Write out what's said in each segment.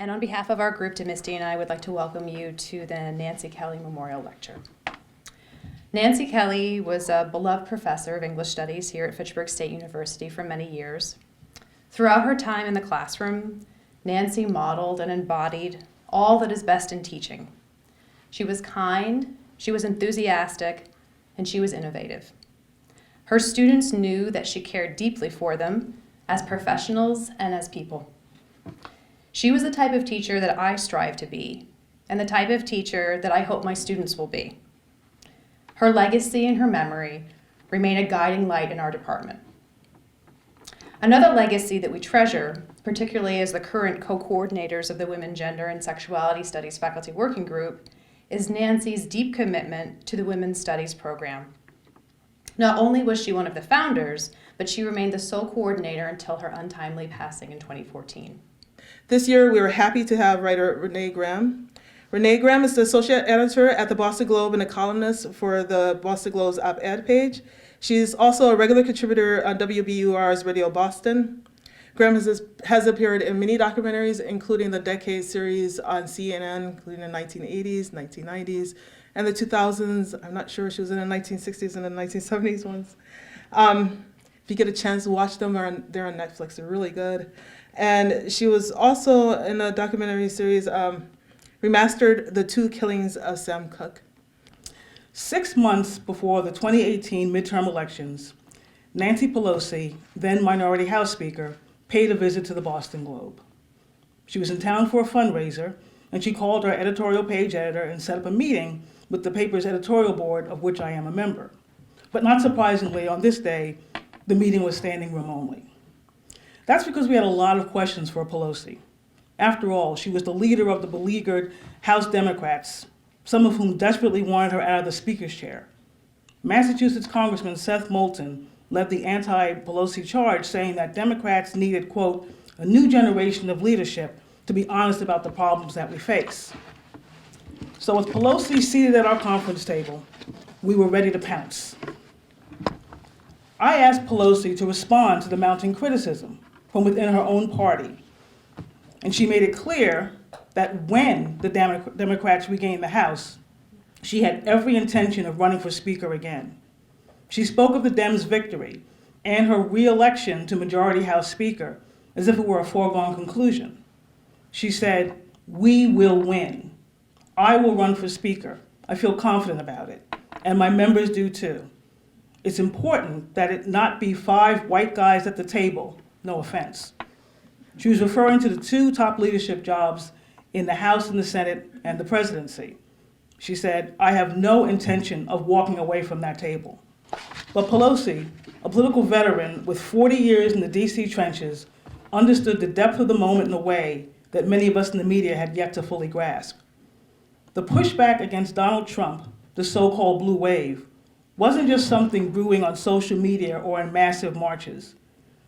And on behalf of our group, Misty and I would like to welcome you to the Nancy Kelly Memorial Lecture. Nancy Kelly was a beloved professor of English Studies here at Fitchburg State University for many years. Throughout her time in the classroom, Nancy modeled and embodied all that is best in teaching. She was kind, she was enthusiastic, and she was innovative. Her students knew that she cared deeply for them as professionals and as people. She was the type of teacher that I strive to be, and the type of teacher that I hope my students will be. Her legacy and her memory remain a guiding light in our department. Another legacy that we treasure, particularly as the current co-coordinators of the Women, Gender, and Sexuality Studies Faculty Working Group, is Nancy's deep commitment to the Women's Studies program. Not only was she one of the founders, but she remained the sole coordinator until her untimely passing in 2014. This year, we were happy to have writer Renee Graham. Renee Graham is the associate editor at the Boston Globe and a columnist for the Boston Globe's op-ed page. She's also a regular contributor on WBUR's Radio Boston. Graham has appeared in many documentaries, including the Decade series on CNN, including the 1980s, 1990s, and the 2000s. I'm not sure if she was in the 1960s and the 1970s ones. If you get a chance to watch them, they're on Netflix. They're really good. And she was also in a documentary series, remastered The Two Killings of Sam Cooke. 6 months before the 2018 midterm elections, Nancy Pelosi, then Minority House Speaker, paid a visit to the Boston Globe. She was in town for a fundraiser, and she called her editorial page editor and set up a meeting with the paper's editorial board, of which I am a member. But not surprisingly, on this day, the meeting was standing room only. That's because we had a lot of questions for Pelosi. After all, she was the leader of the beleaguered House Democrats, some of whom desperately wanted her out of the speaker's chair. Massachusetts Congressman Seth Moulton led the anti-Pelosi charge, saying that Democrats needed, quote, a new generation of leadership to be honest about the problems that we face. So with Pelosi seated at our conference table, we were ready to pounce. I asked Pelosi to respond to the mounting criticism from within her own party, and she made it clear that when the Democrats regained the House, she had every intention of running for Speaker again. She spoke of the Dems' victory and her re-election to Majority House Speaker as if it were a foregone conclusion. She said, "We will win. I will run for Speaker. I feel confident about it, and my members do too. It's important that it not be 5 white guys at the table, no offense." She was referring to the 2 top leadership jobs in the House and the Senate and the presidency. She said, "I have no intention of walking away from that table." But Pelosi, a political veteran with 40 years in the DC trenches, understood the depth of the moment in a way that many of us in the media had yet to fully grasp. The pushback against Donald Trump, the so-called blue wave, wasn't just something brewing on social media or in massive marches.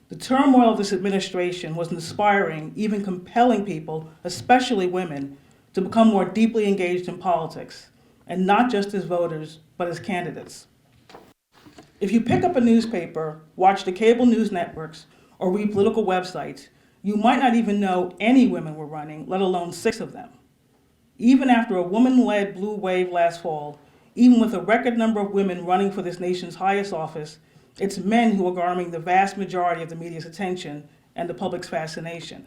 The turmoil of this administration was inspiring, even compelling people, especially women, to become more deeply engaged in politics, and not just as voters, but as candidates. If you pick up a newspaper, watch the cable news networks, or read political websites, you might not even know any women were running, let alone 6 of them. Even after a woman-led blue wave last fall, even with a record number of women running for this nation's highest office, it's men who are garnering the vast majority of the media's attention and the public's fascination.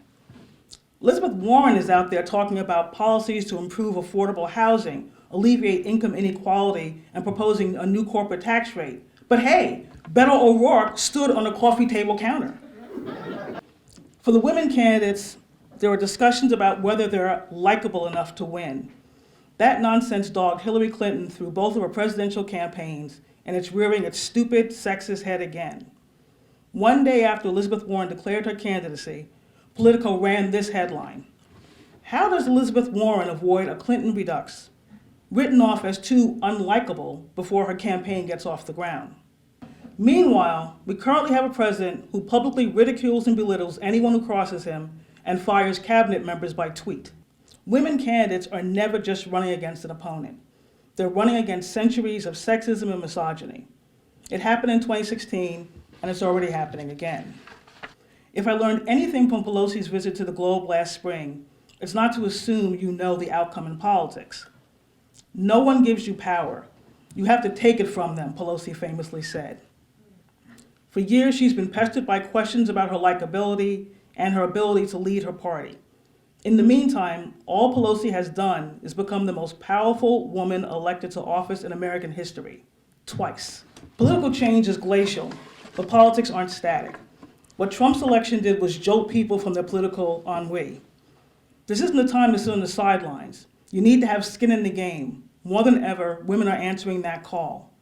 Elizabeth Warren is out there talking about policies to improve affordable housing, alleviate income inequality, and proposing a new corporate tax rate. But hey, Beto O'Rourke stood on a coffee table counter. For the women candidates, there are discussions about whether they're likable enough to win. That nonsense dogged Hillary Clinton through both of her presidential campaigns, and it's rearing its stupid, sexist head again. One day after Elizabeth Warren declared her candidacy, Politico ran this headline: "How does Elizabeth Warren avoid a Clinton redux?" Written off as too unlikable before her campaign gets off the ground. Meanwhile, we currently have a president who publicly ridicules and belittles anyone who crosses him and fires cabinet members by tweet. Women candidates are never just running against an opponent. They're running against centuries of sexism and misogyny. It happened in 2016, and it's already happening again. If I learned anything from Pelosi's visit to the Globe last spring, It's not to assume you know the outcome in politics. No one gives you power. You have to take it from them, Pelosi famously said. For years, she's been pestered by questions about her likability and her ability to lead her party. In the meantime, all Pelosi has done is become the most powerful woman elected to office in American history, twice. Political change is glacial, but politics aren't static. What Trump's election did was jolt people from their political ennui. This isn't the time to sit on the sidelines. You need to have skin in the game. More than ever, women are answering that call.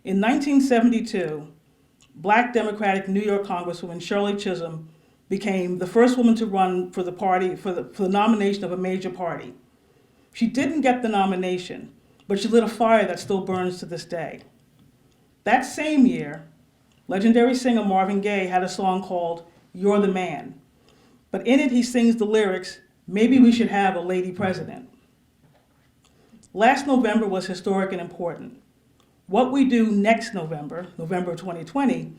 In 1972, Black Democratic New York Congresswoman Shirley Chisholm became the first woman to run for the party, for the nomination of a major party. She didn't get the nomination, but she lit a fire that still burns to this day. That same year, legendary singer Marvin Gaye had a song called You're the Man. But in it, he sings the lyrics, maybe we should have a lady president. Last November was historic and important. What we do next November, November 2020,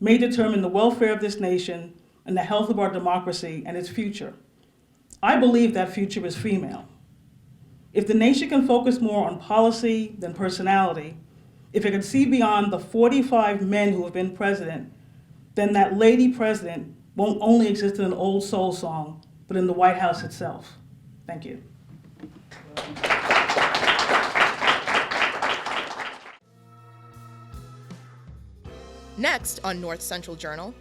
may determine the welfare of this nation and the health of our democracy and its future. I believe that future is female. If the nation can focus more on policy than personality, if it can see beyond the 45 men who have been president, then that lady president won't only exist in an old soul song, but in the White House itself. Thank you. Next on North Central Journal.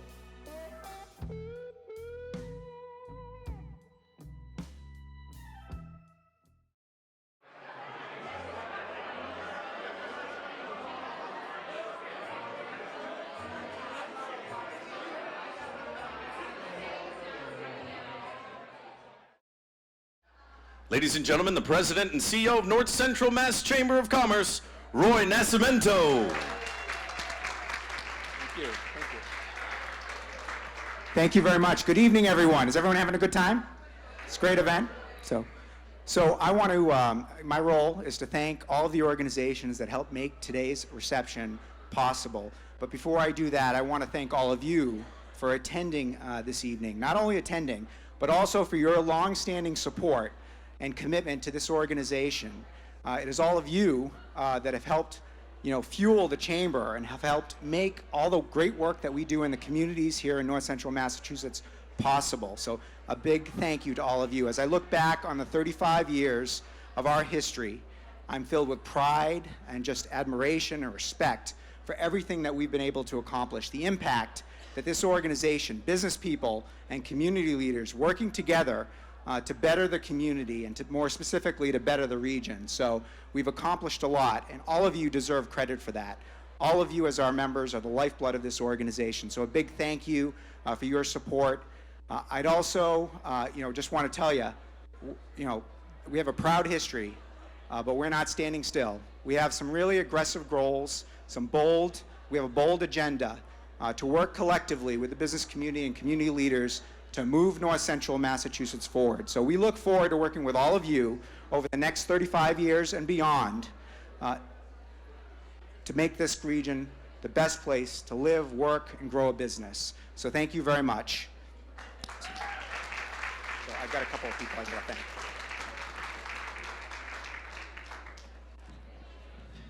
Ladies and gentlemen, the President and CEO of North Central Mass Chamber of Commerce, Roy Nascimento. Thank you. Thank you very much. Good evening, everyone. Is everyone having a good time? It's a great event. So I want to, my role is to thank all of the organizations that helped make today's reception possible. But before I do that, I want to thank all of you for attending this evening. Not only attending, but also for your long-standing support and commitment to this organization. It is all of you that have helped fuel the chamber and have helped make all the great work that we do in the communities here in North Central Massachusetts possible. So a big thank you to all of you. As I look back on the 35 years of our history, I'm filled with pride and just admiration and respect for everything that we've been able to accomplish. The impact that this organization, business people, and community leaders working together to better the community and to more specifically to better the region. So we've accomplished a lot, and all of you deserve credit for that. All of you as our members are the lifeblood of this organization. So a big thank you for your support. I'd also, just want to tell you, we have a proud history, but we're not standing still. We have some really aggressive goals, we have a bold agenda to work collectively with the business community and community leaders to move North Central Massachusetts forward. So we look forward to working with all of you over the next 35 years and beyond to make this region the best place to live, work, and grow a business. So thank you very much. So I've got a couple of people I want to thank.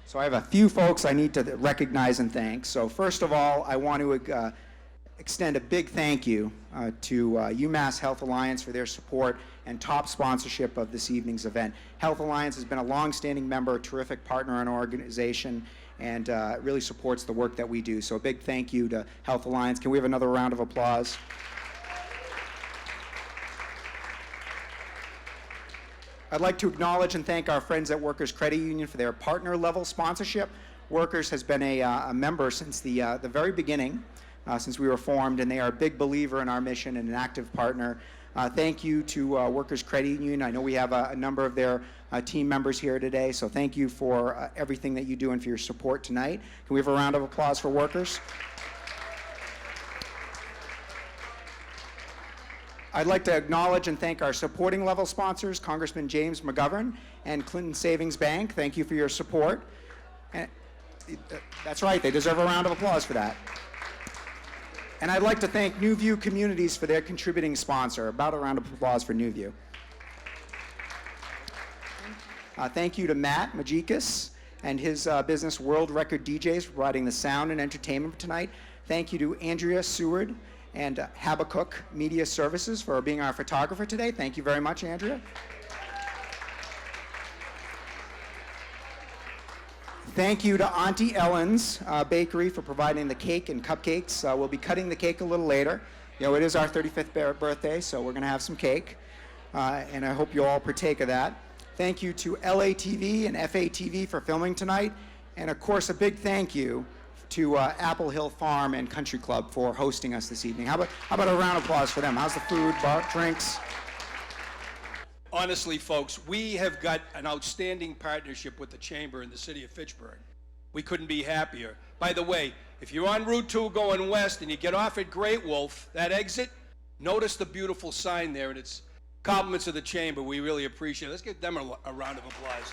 So I have a few folks I need to recognize and thank. So first of all, I want to extend a big thank you to UMass Health Alliance for their support and top sponsorship of this evening's event. Health Alliance has been a long-standing member, a terrific partner in our organization, and really supports the work that we do. So a big thank you to Health Alliance. Can we have another round of applause? I'd like to acknowledge and thank our friends at Workers Credit Union for their partner-level sponsorship. Workers has been a member since the very beginning, since we were formed, and they are a big believer in our mission and an active partner. Thank you to Workers Credit Union. I know we have a number of their team members here today, so thank you for everything that you do and for your support tonight. Can we have a round of applause for Workers? I'd like to acknowledge and thank our supporting level sponsors, Congressman James McGovern and Clinton Savings Bank. Thank you for your support. And that's right, they deserve a round of applause for that. And I'd like to thank New View Communities for their contributing sponsor. About a round of applause for New View. Thank you to Matt Majikis and his business World Record DJs for providing the sound and entertainment for tonight. Thank you to Andrea Seward and Habakkuk Media Services for being our photographer today. Thank you very much, Andrea. Thank you to Auntie Ellen's Bakery for providing the cake and cupcakes. We'll be cutting the cake a little later. You know, it is our 35th birthday, so we're going to have some cake, and I hope you all partake of that. Thank you to LATV and FATV for filming tonight, and of course, a big thank you to Apple Hill Farm and Country Club for hosting us this evening. How about a round of applause for them? How's the food, drinks? Honestly, folks, we have got an outstanding partnership with the Chamber in the city of Fitchburg. We couldn't be happier. By the way, if you're on Route 2 going west and you get off at Great Wolf, that exit, notice the beautiful sign there, and it's compliments of the Chamber. We really appreciate it. Let's give them a round of applause.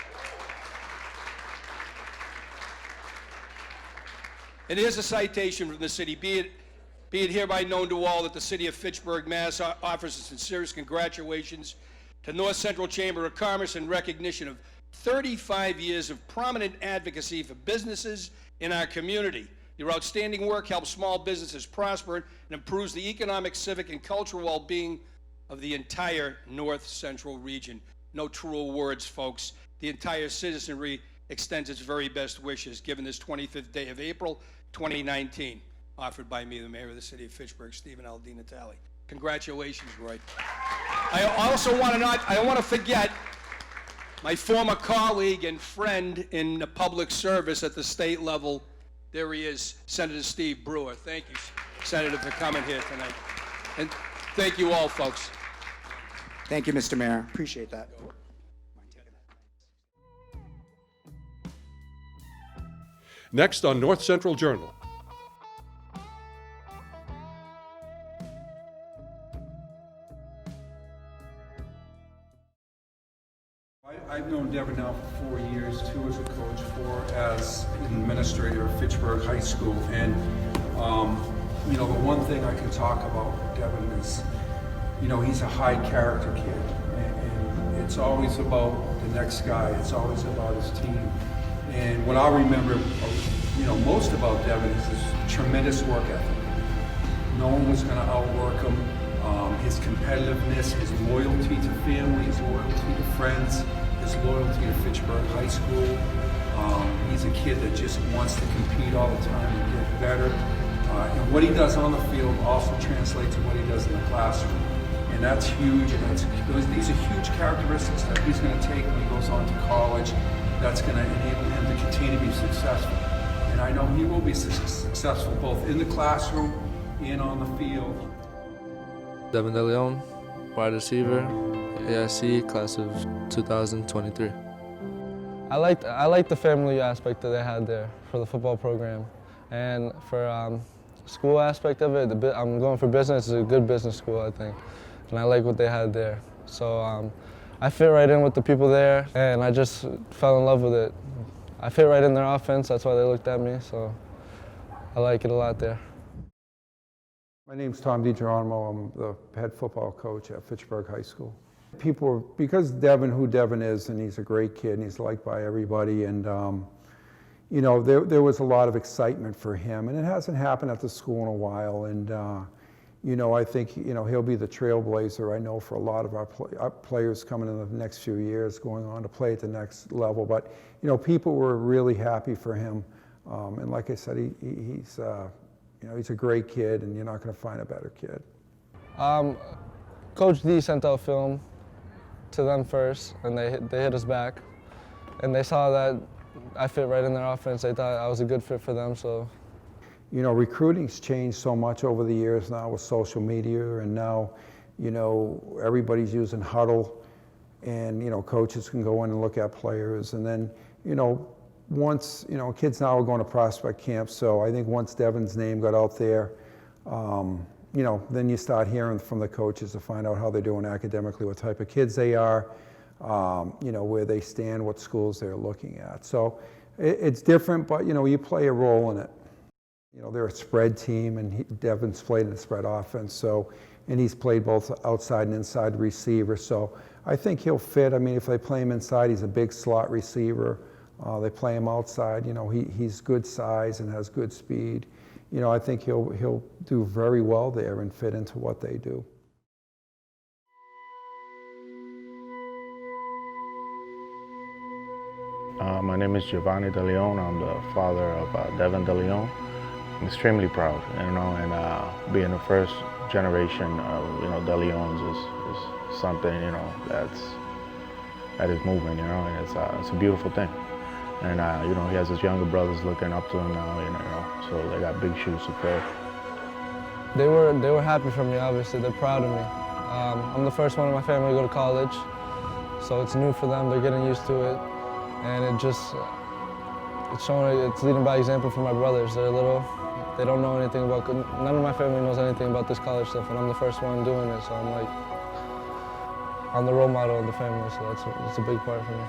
And here's a citation from the city. Be it hereby known to all that the city of Fitchburg, Mass. offers its sincerest congratulations to North Central Chamber of Commerce in recognition of 35 years of prominent advocacy for businesses in our community. Your outstanding work helps small businesses prosper and improves the economic, civic, and cultural well-being of the entire North Central region. No truer words, folks. The entire citizenry extends its very best wishes, given this 25th day of April, 2019, offered by me, the mayor of the city of Fitchburg, Stephen L. DiNatale. Congratulations, Roy. I also want to I don't want to forget my former colleague and friend in the public service at the state level. There he is, Senator Steve Brewer. Thank you, Senator, for coming here tonight. And thank you all, folks. Thank you, Mr. Mayor. Appreciate that. Next on North Central Journal. I've known Devin now for 4 years, 2 as a coach, 4 as an administrator of Fitchburg High School. And, you know, the one thing I can talk about Devin is, you know, he's a high character kid. And it's always about the next guy. It's always about his team. And what I remember, you know, most about Devin is his tremendous work ethic. No one was going to outwork him. His competitiveness, his loyalty to family, his loyalty to friends, his loyalty to Fitchburg High School. He's a kid that just wants to compete all the time and get better. And what he does on the field also translates to what he does in the classroom. And that's huge, and these are huge characteristics that he's going to take when he goes on to college. That's going to enable him to continue to be successful. And I know he will be successful both in the classroom and on the field. Devin Deleon, wide receiver, AIC, class of 2023. I liked the family aspect that they had there for the football program. And for school aspect of it, I'm going for business. It's a good business school, I think. And I like what they had there. So I fit right in with the people there, and I just fell in love with it. I fit right in their offense, that's why they looked at me, so I like it a lot there. My name's Tom DiGeronimo. I'm the head football coach at Fitchburg High School. Because Devin, who Devin is, and he's a great kid, and he's liked by everybody, and you know, there was a lot of excitement for him, and it hasn't happened at the school in a while, and you know, I think, you know, he'll be the trailblazer, I know, for a lot of our players coming in the next few years, going on to play at the next level. But, you know, people were really happy for him. And like I said, he's you know, he's a great kid, and you're not going to find a better kid. Coach D sent out film to them first, and they hit us back. And they saw that I fit right in their offense. They thought I was a good fit for them, so. You know, recruiting's changed so much over the years now with social media, and now, you know, everybody's using Huddle, and, you know, coaches can go in and look at players. And then, you know, once, you know, kids now are going to prospect camps, so I think once Devin's name got out there, you know, then you start hearing from the coaches to find out how they're doing academically, what type of kids they are, you know, where they stand, what schools they're looking at. So it's different, but, you know, you play a role in it. You know, they're a spread team, and Devin's played in the spread offense, and he's played both outside and inside receiver, so I think he'll fit. I mean, if they play him inside, he's a big slot receiver. They play him outside, you know, he's good size and has good speed. You know, I think he'll do very well there and fit into what they do. My name is Devin Deleon. I'm the father of Devin Deleon. I'm extremely proud, you know, and being the first generation of, you know, Deleons is something, you know, that is moving, you know, and it's a beautiful thing. And you know, he has his younger brothers looking up to him now, you know, so they got big shoes to fill. They were happy for me, obviously. They're proud of me. I'm the first one in my family to go to college, so it's new for them. They're getting used to it, and it's leading by example for my brothers. They're little. They don't know anything about, none of my family knows anything about this college stuff, and I'm the first one doing it, so I'm the role model of the family, so that's a big part for me.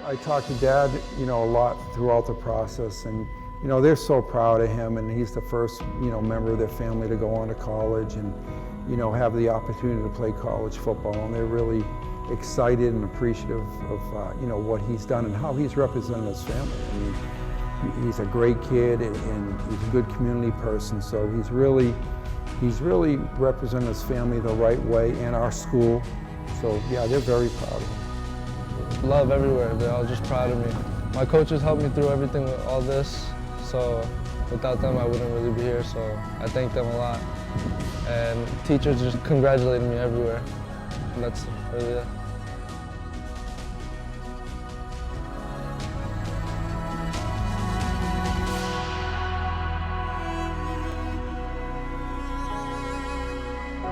I talked to Dad, you know, a lot throughout the process, and you know, they're so proud of him, and he's the first, you know, member of their family to go on to college and, you know, have the opportunity to play college football, and they're really excited and appreciative of, you know, what he's done and how he's represented his family. I mean, he's a great kid, and he's a good community person, so he's really represented his family the right way and our school. So yeah, they're very proud of him. Love everywhere. They're all just proud of me. My coaches helped me through everything with all this, so without them I wouldn't really be here, so I thank them a lot. And teachers just congratulated me everywhere, and that's really it.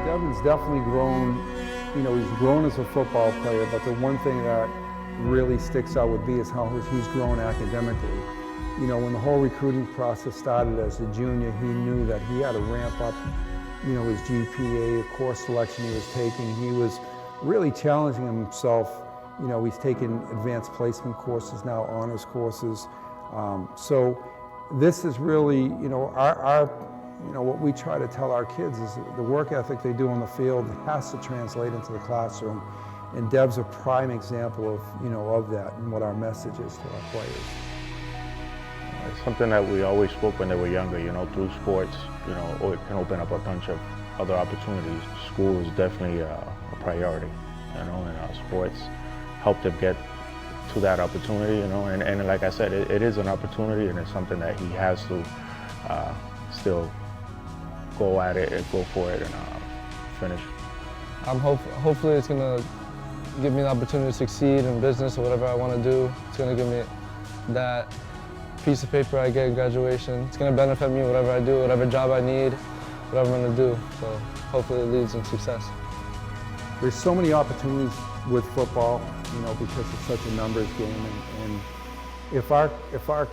Devin's definitely grown, you know, he's grown as a football player, but the one thing that really sticks out with me is how he's grown academically. You know, when the whole recruiting process started as a junior, he knew that he had to ramp up, you know, his GPA, the course selection he was taking. He was really challenging himself. You know, he's taken advanced placement courses now, honors courses. So this is really, you know, you know, what we try to tell our kids is the work ethic they do on the field has to translate into the classroom. And Dev's a prime example of, you know, of that and what our message is to our players. It's something that we always spoke when they were younger, you know, through sports, you know, it can open up a bunch of other opportunities. School is definitely a priority, you know, and sports help them get to that opportunity, you know, and like I said, it is an opportunity, and it's something that he has to still go at it and go for it and finish. Hopefully it's going to give me the opportunity to succeed in business or whatever I want to do. It's going to give me that piece of paper I get at graduation. It's going to benefit me whatever I do, whatever job I need, whatever I'm going to do. So hopefully it leads in success. There's so many opportunities with football, you know, because it's such a numbers game, and if our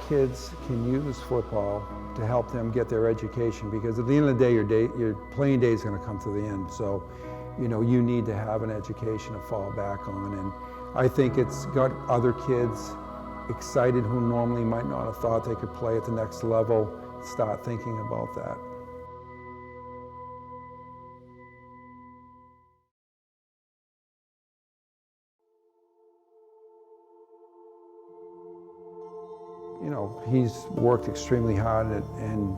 kids can use football to help them get their education, because at the end of the day, your playing day is going to come to the end. So, you know, you need to have an education to fall back on, and I think it's got other kids excited who normally might not have thought they could play at the next level, start thinking about that. You know, he's worked extremely hard, and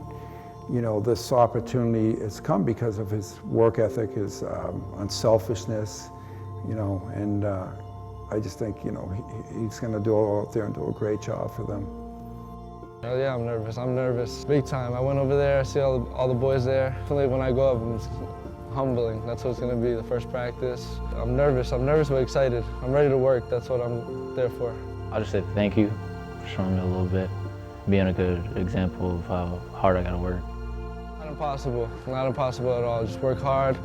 you know, this opportunity has come because of his work ethic, his unselfishness, you know, and I just think, you know, he's going to go out there and do a great job for them. Oh yeah, I'm nervous, big time. I went over there, I see all the boys there. Definitely when I go up, it's humbling. That's what it's going to be, the first practice. I'm nervous but excited. I'm ready to work, that's what I'm there for. I'll just say thank you for showing me a little bit, being a good example of how hard I got to work. Not impossible at all. Just work hard,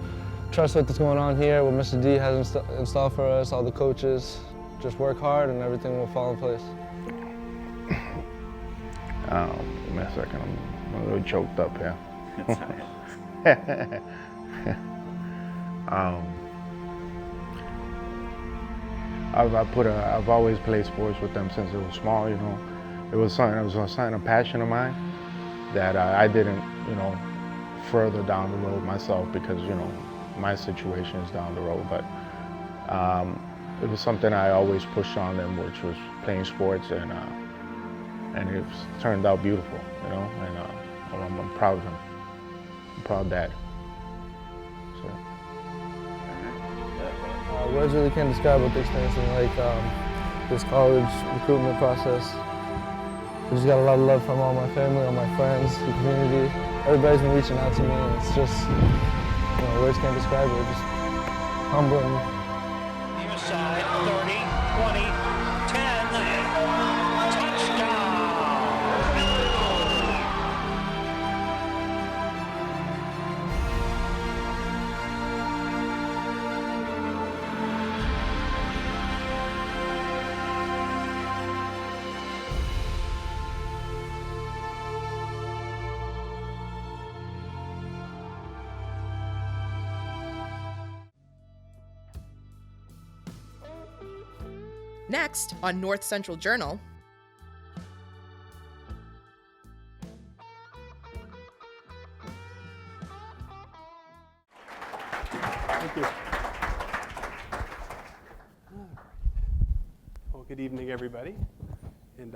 trust what's going on here, what Mr. D has installed for us, all the coaches. Just work hard and everything will fall in place. Give me a second, I'm a little choked up here. I've always played sports with them since it was small, you know. It was a passion of mine. that I didn't, further down the road myself because, my situation is down the road. But it was something I always pushed on them, which was playing sports, and it's turned out beautiful, and I'm proud of him. I'm proud dad. So. Words really can't describe what the experience is like. This college recruitment process. I just got a lot of love from all my family, all my friends, the community. Everybody's been reaching out to me, and it's just, words can't describe it. It's just humbling. Near side, 30, 20, 10, touchdown! Next on North Central Journal. Thank you. Well, good evening, everybody. And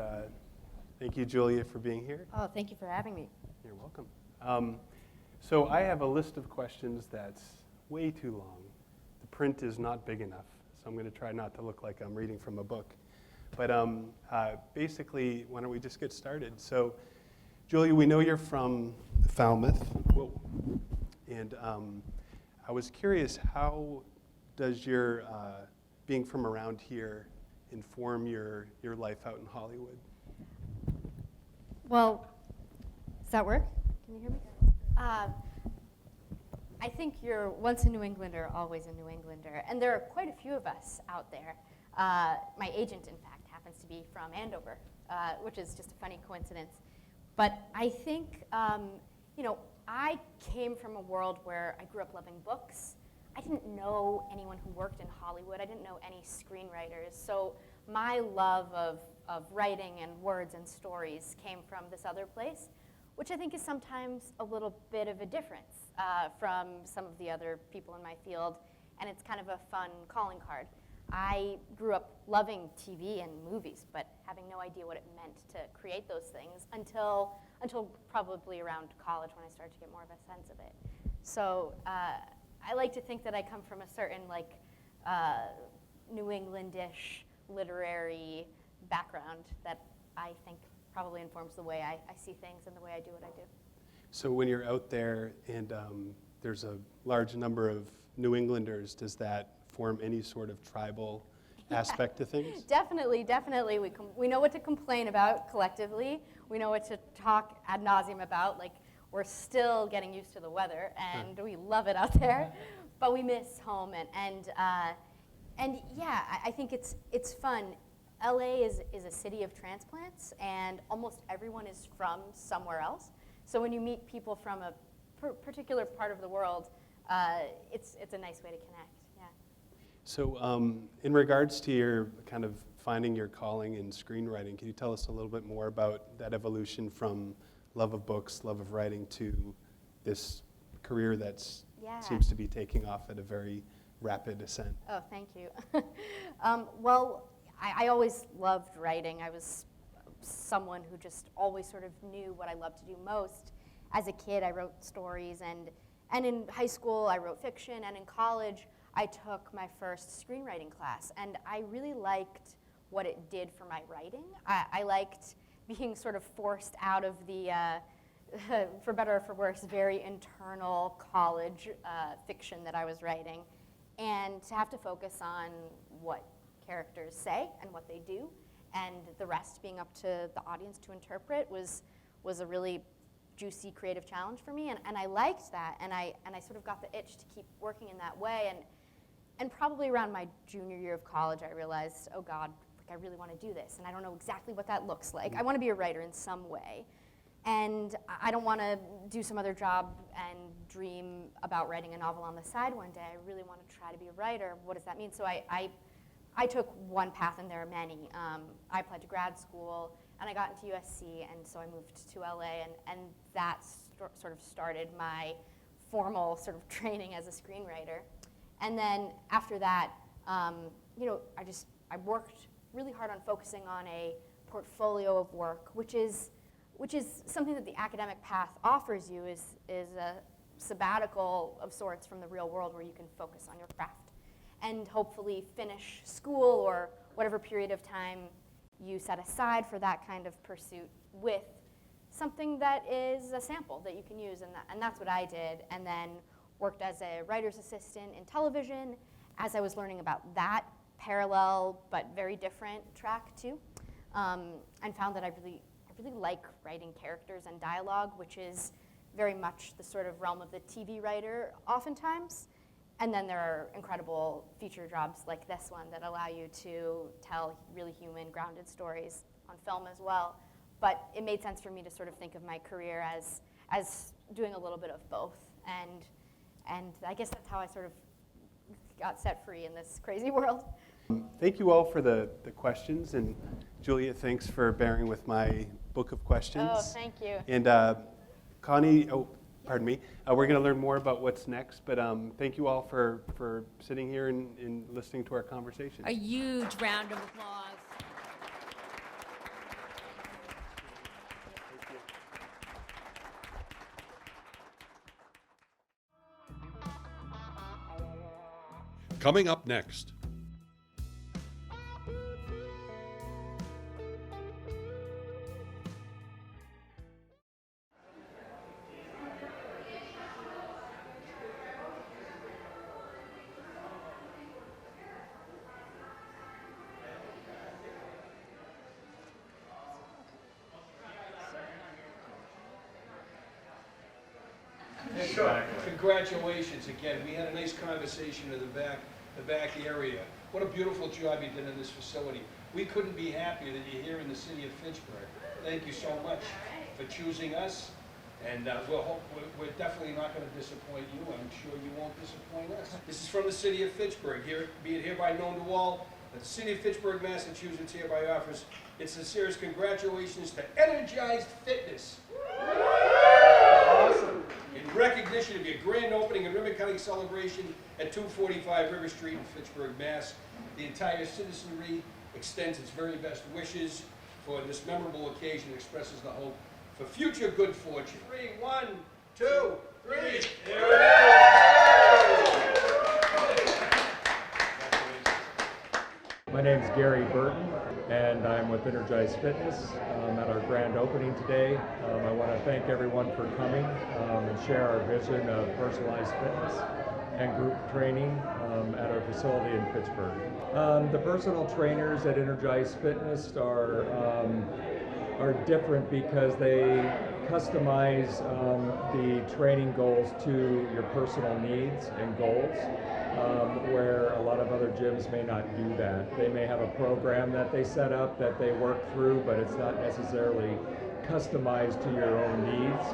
thank you, Julia, for being here. Oh, thank you for having me. You're welcome. So I have a list of questions that's way too long. The print is not big enough, so I'm going to try not to look like I'm reading from a book. But basically, why don't we just get started? So, Julia, we know you're from Falmouth. Whoa. And I was curious, how does your being from around here inform your life out in Hollywood? Well, does that work? Can you hear me? I think you're once a New Englander, always a New Englander. And there are quite a few of us out there. My agent, in fact, happens to be from Andover, which is just a funny coincidence. But I think, I came from a world where I grew up loving books. I didn't know anyone who worked in Hollywood. I didn't know any screenwriters. So my love of writing and words and stories came from this other place, which I think is sometimes a little bit of a difference from some of the other people in my field. And it's kind of a fun calling card. I grew up loving TV and movies, but having no idea what it meant to create those things until probably around college when I started to get more of a sense of it. So I like to think that I come from a certain New Englandish literary background that I think probably informs the way I see things and the way I do what I do. So when you're out there and there's a large number of New Englanders, does that form any sort of tribal aspect to things? Definitely. We know what to complain about collectively. We know what to talk ad nauseum about. Like, we're still getting used to the weather, and we love it out there, but we miss home. And yeah, I think it's fun. LA is a city of transplants, and almost everyone is from somewhere else. So when you meet people from a particular part of the world, it's a nice way to connect. So in regards to your kind of finding your calling in screenwriting, can you tell us a little bit more about that evolution from love of books, love of writing, to this career that seems to be taking off at a very rapid ascent? Oh, thank you. Well, I always loved writing. I was someone who just always sort of knew what I loved to do most. As a kid, I wrote stories, and in high school, I wrote fiction, and in college, I took my first screenwriting class, and I really liked what it did for my writing. I liked being sort of forced out of the, for better or for worse, very internal college fiction that I was writing, and to have to focus on what characters say and what they do, and the rest being up to the audience to interpret was a really juicy creative challenge for me, and I liked that, and I sort of got the itch to keep working in that way, and probably around my junior year of college, I realized, oh God, I really want to do this, and I don't know exactly what that looks like. I want to be a writer in some way, and I don't want to do some other job and dream about writing a novel on the side one day. I really want to try to be a writer. What does that mean? So I took one path, and there are many. I applied to grad school, and I got into USC, and so I moved to LA, and that sort of started my formal sort of training as a screenwriter. And then after that, you know, I worked really hard on focusing on a portfolio of work, which is something that the academic path offers you, is a sabbatical of sorts from the real world where you can focus on your craft and hopefully finish school or whatever period of time you set aside for that kind of pursuit with something that is a sample that you can use, and that's what I did, and then worked as a writer's assistant in television as I was learning about that parallel but very different track too, and found that I really like writing characters and dialogue, which is very much the sort of realm of the TV writer oftentimes. And then there are incredible feature jobs like this one that allow you to tell really human, grounded stories on film as well. But it made sense for me to sort of think of my career as doing a little bit of both. And I guess that's how I sort of got set free in this crazy world. Thank you all for the questions. And Julia, thanks for bearing with my book of questions. Oh, thank you. And Connie, pardon me, we're going to learn more about what's next, but thank you all for sitting here and listening to our conversation. A huge round of applause. Coming up next. Sure. Congratulations again. We had a nice conversation in the back area. What a beautiful job you did in this facility. We couldn't be happier that you're here in the city of Fitchburg. Thank you so much for choosing us, and we're definitely not going to disappoint you. I'm sure you won't disappoint us. This is from the city of Fitchburg. Be it hereby known to all that the city of Fitchburg, Massachusetts hereby offers its sincerest congratulations to Energized Fitness. Awesome. In recognition of your grand opening and ribbon-cutting celebration at 245 River Street in Fitchburg, Mass. The entire citizenry extends its very best wishes for this memorable occasion and expresses the hope for future good fortune. 3, 1, 2, 3. Here it is! My name is Gary Burton, and I'm with Energized Fitness at our grand opening today. I want to thank everyone for coming and share our vision of personalized fitness and group training at our facility in Pittsburgh. The personal trainers at Energized Fitness are different because they customize the training goals to your personal needs and goals, where a lot of other gyms may not do that. They may have a program that they set up that they work through, but it's not necessarily customized to your own needs,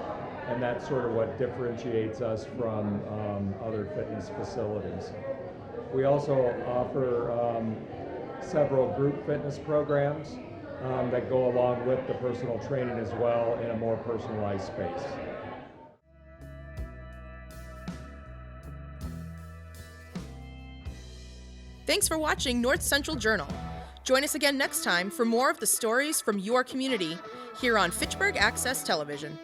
and that's sort of what differentiates us from other fitness facilities. We also offer several group fitness programs that go along with the personal training as well in a more personalized space. Thanks for watching North Central Journal. Join us again next time for more of the stories from your community here on Fitchburg Access Television.